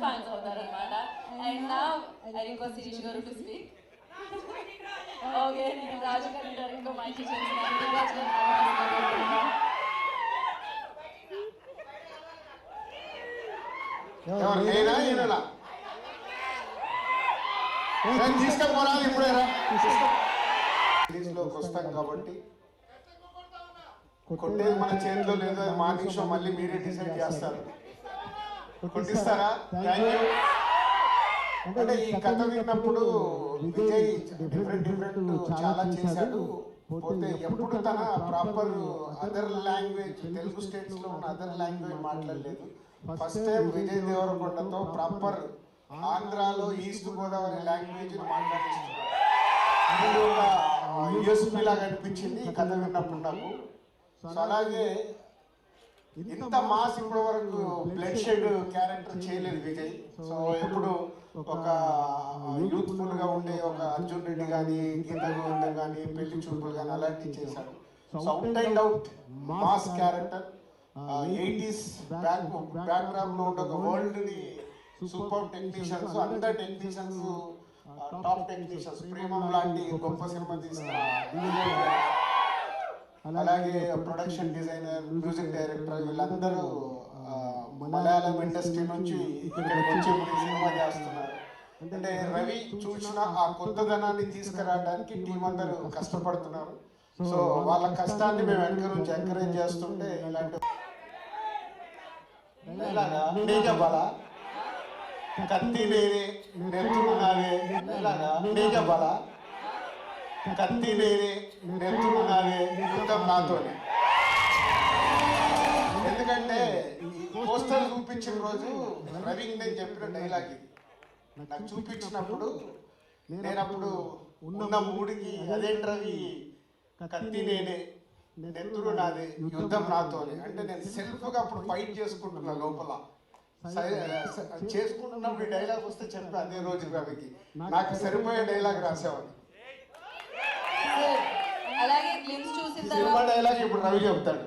Fans అవుతారనమాట. And నా I request Sirish గారు టు స్పీక్. ఓకే, నేను రాజు గారి గారు ఇంకో మైక్ చేస్తున్నాను. తీసుకపోరా ఇప్పుడేరా సిరీస్లోకి వస్తాం కాబట్టి కొట్టేది మన చేతిలో లేదు. అది మార్నింగ్ షో మళ్ళీ మీరే డిసైడ్ చేస్తారు. కొట్టిస్తారా? Thank you. అంటే ఈ కథ విన్నప్పుడు విజయ్ డిఫరెంట్ చాలా చేశాడు. పోతే ఎప్పుడు తన proper other language Telugu states లో ఉన్న అదర్ లాంగ్వేజ్ మాట్లాడలేదు. ఫస్ట్ టైం విజయ్ దేవరకొండతో ప్రాపర్ ఆంధ్రాలో ఈస్ట్ గోదావరి లాంగ్వేజ్ మాట్లాడిస్తున్నారు. అది ఒక యూఎస్పీ లాగా అనిపించింది ఈ కథ విన్నప్పుడు నాకు. సో అలాగే ఇంత మాస్ ఇప్పటి వరకు బ్లడ్ షెడ్ క్యారెక్టర్ చేయలేదు విజయ్. సో ఇప్పుడు ఒక యూత్ఫుల్ గా ఉండే ఒక అర్జున్ రెడ్డి కానీ, గీత గోవిందం కానీ, పెళ్లి చూపులు కానీ అలాంటివి చేశాడు. So out and out mass character. 80s background లో ఉండే ఒక వరల్డ్ ని సూపర్ టెక్నీషియన్స్, అందరు టెక్నీషియన్స్ టాప్ టెక్నీషియన్స్, ప్రేమం లాంటి గొప్ప సినిమా తీసిన అలాగే ప్రొడక్షన్ డిజైనర్, మ్యూజిక్ డైరెక్టర్ వీళ్ళందరూ మలయాళం ఇండస్ట్రీ నుంచి ఇక్కడికి వచ్చి సినిమా చేస్తున్నారు. అంటే రవి చూసిన ఆ కొత్తదనాన్ని తీసుకురావడానికి టీం అందరూ కష్టపడుతున్నారు. సో వాళ్ళ కష్టాన్ని మేము ఎంకరేజ్ చేస్తుంటే ఇలాంటి చెప్పాలా కత్తి నేనే నెత్తుకున్నానే చెప్పాలా కత్తి నేనే నెత్తుకున్నానే యుద్ధం నాతోనే. ఎందుకంటే పోస్టర్ చూపించిన రోజు రవి నేను చెప్పిన డైలాగ్ ఇది నాకు చూపించినప్పుడు నేను అప్పుడు ఉన్న మూడికి అదేంటి రవి కత్తి నేనే నెత్తురు నాదే యుద్ధం నాతోనే అంటే నేను సెల్ఫ్గా అప్పుడు ఫైట్ చేసుకుంటున్నా లోపల. చేసుకుంటున్నప్పుడు ఈ డైలాగ్ వస్తే చెప్పా అదే రోజు రవికి నాకు సరిపోయే డైలాగ్ రాసేవాడిని. అలాగే గ్లిమ్స్ చూసిన సినిమా డైలాగ్ ఇప్పుడు రవి చెప్తాడు.